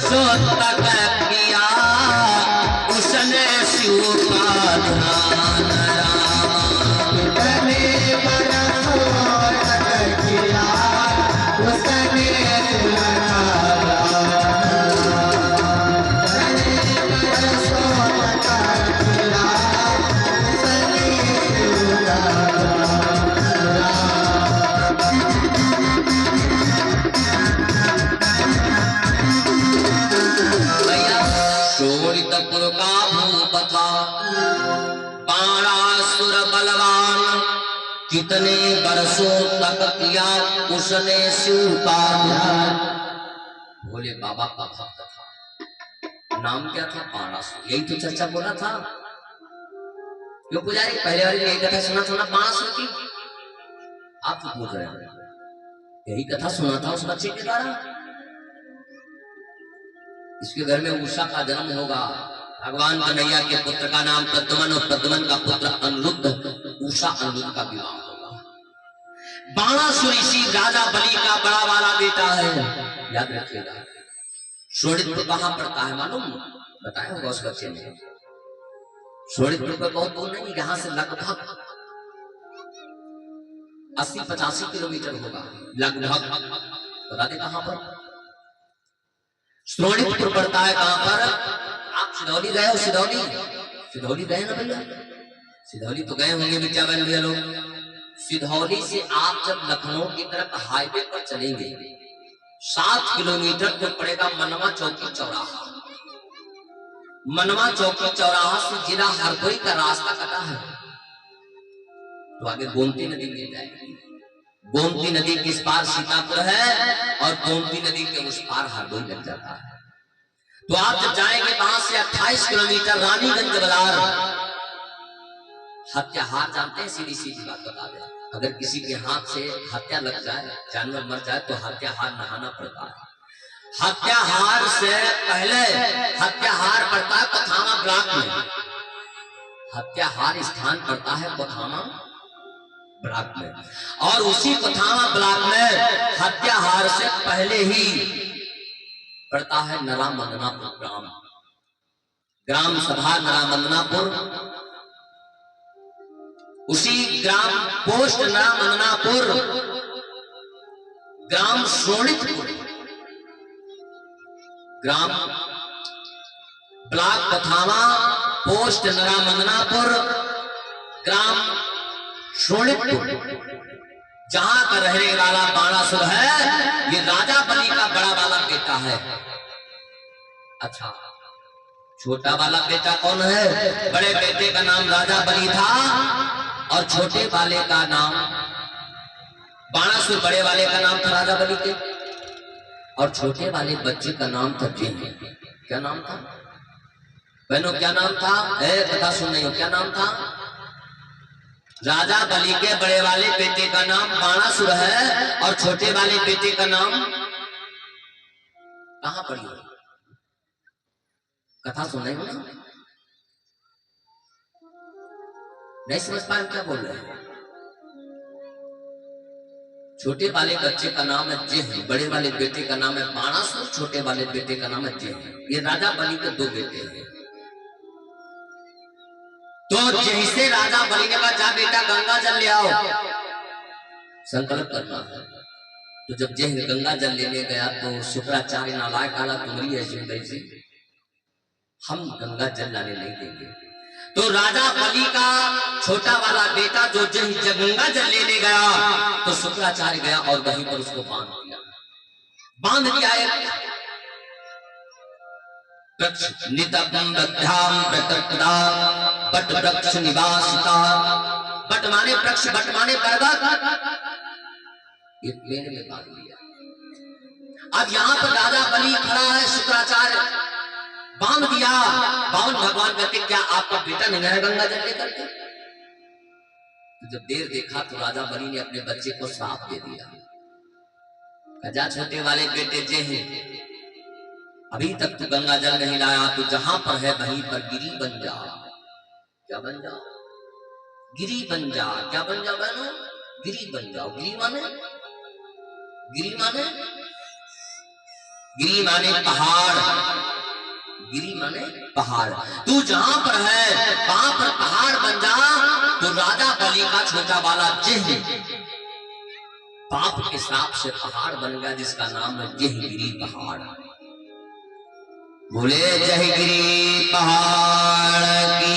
बरसों तक किया उसने शिव का ध्यान रामा। कितने बरसों तक किया उसने शिव का शोणितपुर का भूप था बाणासुर बलवान, कितने बरसों तक किया उसने शिव का ध्यान। भोले बाबा का भक्त था, नाम क्या था? बाणासुर। यही तो चर्चा बोला था क्यों पुजारी? पहले वाली यही कथा सुना था ना बाणासुर की? आप तो पूछ रहे हैं, यही कथा सुना था उस बच्चे के द्वारा। इसके घर में उषा का जन्म होगा, भगवान कन्हैया के पुत्र का नाम प्रद्युम्न और प्रद्युम्न का पुत्र अनिरुद्ध, उषा अनिरुद्ध का विवाह होगा। बाणासुर इसी राजा बलि का बड़ा वाला बेटा है, याद रखिएगा। शोणितपुर कहां पड़ता है मालूम? बताया होगा उस बच्चे ने। शोणितपुर पर बहुत दूर नहीं, यहां से लगभग 80-85 किलोमीटर होगा लगभग। बता दे कहां पर शोणितपुर पड़ता है। कहां पर? आप सिधौली गए हो? सिधौली, सिधौली गए ना भैया? सिधौली तो गए होंगे विद्याबेन भैया लोग। सिधौली से आप जब लखनऊ की तरफ हाईवे पर चलेंगे 7 किलोमीटर तो पड़ेगा मनवा चौकी चौराहा। मनवा चौकी चौराहा से जिला हरदोई का रास्ता कटा है तो आगे गोमती नदी मिल जाएगी। गोमती नदी के इस पार सीतापुर है और गोमती नदी के उस पार हरदोई लग जाता है। तो आप जब जाएंगे वहां से 28 किलोमीटर रानीगंज बाजार। हत्याहार जानते हैं? सीधी सीधी बात बता दें, अगर किसी के हाथ से हत्या लग जाए, जानवर मर जाए तो हत्याहार नहाना पड़ता है। हत्याहार से पहले हत्याहार पड़ता है पथामा ब्लॉक में। हत्याहार स्थान पड़ता है पथामा ब्लॉक में, और उसी पथामा ब्लॉक में हत्याहार से पहले ही पड़ता है नरा मदनापुर ग्राम। ग्राम सभा नरा मदनापुर, उसी ग्राम पोस्ट नरा मदनापुर, ग्राम शोणितपुर, ग्राम ब्लॉक पथामा, पोस्ट नरा मदनापुर, ग्राम शोणितपुर, जहां का रहने वाला बाणासुर है, ये राजा बलि का बड़ा वाला बेटा है। अच्छा, छोटा वाला बेटा कौन है? बड़े बेटे का नाम राजा बलि था और छोटे वाले का नाम बाणासुर। बड़े वाले का नाम था राजा बलि के और छोटे वाले बच्चे का नाम था जिन्न। क्या नाम था बहनों? क्या नाम था? कथा सुन रही हो? क्या नाम था? राजा बलि के बड़े वाले बेटे का नाम बाणासुर है और छोटे वाले बेटे का नाम कहां पड़ी हो? कथा सुन रहे हो ना? नहीं समझ पाए क्या बोल रहे हैं? छोटे वाले बच्चे का नाम है जिन्न, बड़े वाले बेटे का नाम है बाणासुर, छोटे वाले बेटे का नाम है जिन्न। ये राजा बलि के 2 बेटे हैं। तो जैसे राजा बलि ने कहा जा बेटा गंगा जल ले आओ, संकल्प करना है। तो जब जिन्न गंगा जल लेने गया तो शुक्राचार्य नालायक आला तुम्हारी ऐसी कैसे, हम गंगा जल लाने नहीं देंगे। तो राजा बलि का छोटा वाला बेटा जो जिन्न गंगा जल लेने गया तो शुक्राचार्य गया और वहीं पर उसको बांध दिया। बांध दिया एक वृक्ष नितम बद्धाम प्रतपदा बट वृक्ष निवासिता। बट माने वृक्ष, बट माने बरगद, ये पेड़ में बांध दिया। अब यहाँ पर राजा बलि खड़ा है, शुक्राचार्य बांध दिया। बावन भगवान कहते क्या आपका बेटा नहीं है गंगा जल लेकर के? तो जब देर देखा तो राजा बलि ने अपने बच्चे को श्राप दे दिया। जा छोटे वाले बेटे जे हैं, अभी तक तू गंगा जल नहीं लाया तो जहां पर है वहीं पर गिरी बन जा। क्या बन जा? गिरी बन जा। क्या बन जा बहनों? गिरी बन जाओ। गिरी माने? गिरी माने? गिरी माने पहाड़। माने पहाड़। तू जहां पर है वहां पर पहाड़ बन जा। तो राजा बलि का छोटा वाला जिह पाप के श्राप से पहाड़ बन गया, जिसका नाम है जयगिरी पहाड़। बोले जयगिरी पहाड़ की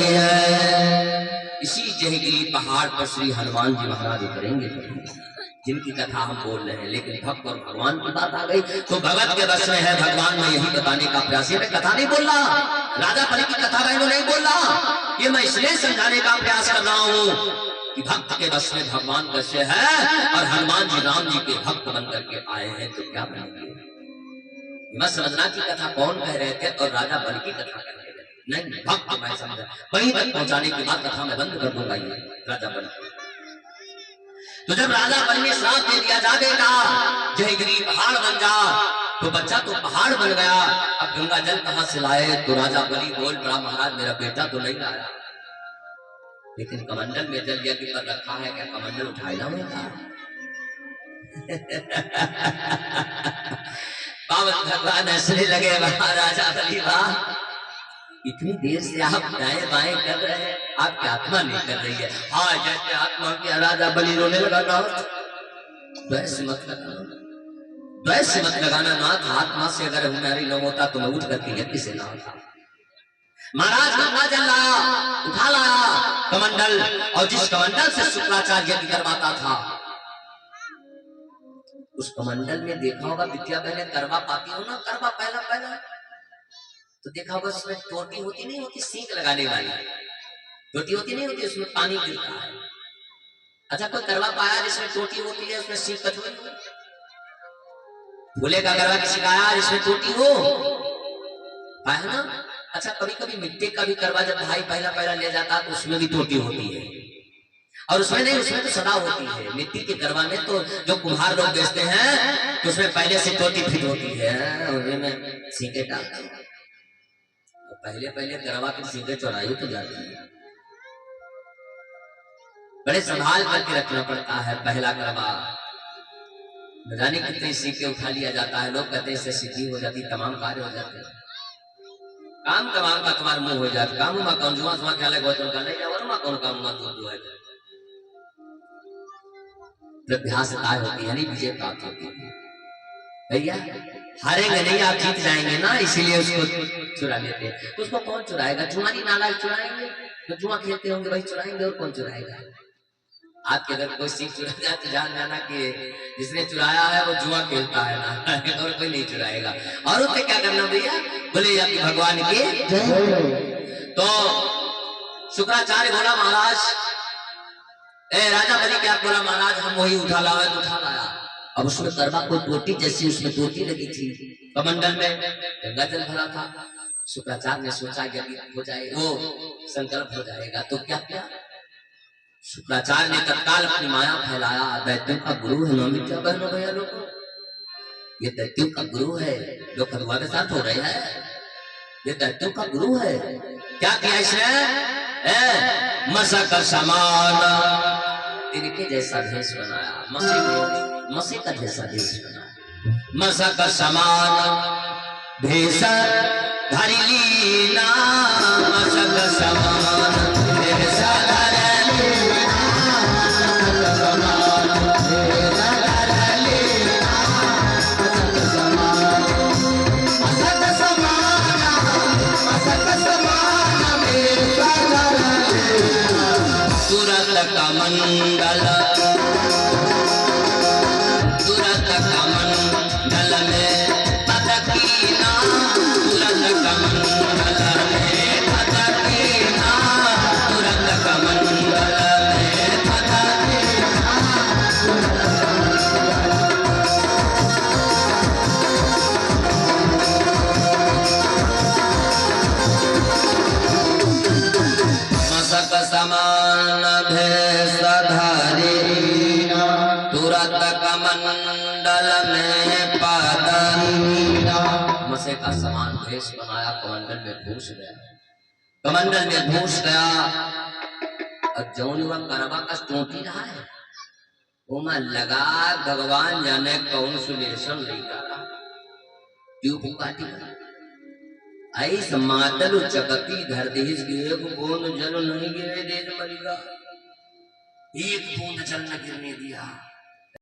जय। इसी जयगिरी पहाड़ पर श्री हनुमान जी महाराज उतरेंगे, जिनकी कथा हम बोल रहे हैं। लेकिन भक्त और भगवान की बात आ गई तो भगत के बस में है, भगवान में यही बताने का प्रयास है। मैं कथा नहीं बोल रहा, राजा बलि की कथा मैं नहीं बोल रहा, ये मैं इसलिए समझाने का प्रयास कर रहा हूं कि भक्त के बस में भगवान कैसे है, और हनुमान जी राम जी के भक्त बन करके आए हैं तो क्या बनेंगे। मैं समझना की कथा कौन कह रहे थे और राजा बलि की कथा कह रहे थे, नहीं भक्त मैं समझा। वहीं तक पहुंचाने के बाद कथा मैं बंद कर दूंगा। ये राजा बलि, तो जब राजा बलि ने श्राप दे दिया, जा बेटा जयगिरी पहाड़ बन जा, तो बच्चा तो पहाड़ बन गया। अब गंगा जल कहां से लाए, तो राजा बलि बोल पड़ा, महाराज मेरा बेटा तो नहीं लाया, लेकिन कमंडल में जल यज्ञ पर रखा है, क्या कमंडल उठाए लाऊंगा। पावन भगवान हंसने लगे, महाराजा बलि वाह, इतनी देर से आप दाएं बाएं कर रहे हैं, आपकी आत्मा नहीं कर रही है। हाँ जैसे आत्मा की। राजा बलि रोने लगा, नाथ द्वेष मत लगाना, द्वेष मत लगाना नाथ, आत्मा से अगर हमारी न होता तो मैं उठ करके यज्ञ से ना होता। महाराज गंगा जल लाया, उठा लाया कमंडल, और जिस कमंडल से शुक्राचार्य यज्ञ करवाता था, उस कमंडल में देखा होगा विद्या बहने करवा पाती हो ना, करवा पहला पहला तो देखा होगा उसमें टोटी होती नहीं होती, सींक लगाने वाली टोटी होती नहीं होती, उसमें पानी गिरता है। अच्छा कोई करवा पाया जिसमें टोटी होती है उसमें सींक कटोरी हो? फूले का करवा किसी का आया जिसमें टोटी हो पाया ना। अच्छा कभी कभी मिट्टी का भी करवा जब भाई पहला पहला ले जाता है तो उसमें भी टोटी होती है, और उसमें नहीं, उसमें तो सदा होती है। मिट्टी के करवा में तो जो कुम्हार लोग बेचते हैं तो उसमें पहले से टोटी फिट होती है, उनमें सींके डालते हैं। पहले पहले करवा के सीधे चौराही तो जाती है, बड़े संभाल करके रखना पड़ता है। पहला करवा न जाने कितने सीखे उठा लिया जाता है। लोग कहते हैं इससे सिद्धि हो जाती, तमाम कार्य हो जाते हैं, काम तमाम का तुम्हारा मुंह हो जाता। काम में कौन जुआ जुआ क्या लगे तो नहीं, और में कौन काम मत हो है। प्रभ्यासताएं होती है, नहीं विजय प्राप्त होती है। भैया हारेंगे नहीं, आप जीत जाएंगे ना, इसीलिए उसको चुरा लेते हैं। तो उसको कौन चुराएगा, जुआरी नालायक चुराएंगे, तो जुआ खेलते होंगे वही चुराएंगे, और कौन चुराएगा। आपके अगर कोई सीख चुरा जाए तो जान जाना कि जिसने चुराया है वो जुआ खेलता है ना, और कोई नहीं चुराएगा। और उसे क्या करना भैया, बोले आपकी भगवान की। तो शुक्राचार्य बोला, महाराज राजा बलि क्या बोला, महाराज हम वही उठा लाया तो उठा लाया। अब उसमें करवा कोई टोटी जैसी उसमें टोटी लगी थी, कमंडल में गंगा जल भरा था। शुक्राचार्य ने सोचा यदि हो जाए वो संकल्प हो जाएगा तो क्या क्या। शुक्राचार्य ने तत्काल अपनी माया फैलाया। दैत्यों का गुरु है, नौमी क्या बहनों भैया लोगों, ये दैत्यों का गुरु है, जो खदुआ के साथ हो रहे हैं, ये दैत्यों का गुरु है। क्या किया इसने, मशक समान इनके जैसा भेष बनाया, मसी का जैसा भेष बनाया। मशक समान भेष धरि लीना, मशक समान भेष धरि लीना, मशक समान भेष धरि लीना, मशक समान, मशक समान भेष धरि लीना। तुरंत कमंडल, तुरंत कमंडल में पदकीना, तुरंत कमंडल में पदकीना, तुरंत कमंडल में पदकीना। मशक समान भेष धरि तुरंत कमंडल में पदकीना। मसे का समान भेष बनाया, कमंडल में घुस गया, कमंडल में घुस गया। और जौन हुआ करवा का टोटी रहा है वो मैं लगा, भगवान जाने कौन सुलेशन नहीं करा, ट्यूब काटी ऐस मातल चकती धरती एक बूंद जल नहीं गिरे देश मलिका, एक बूंद जल न गिरने दिया।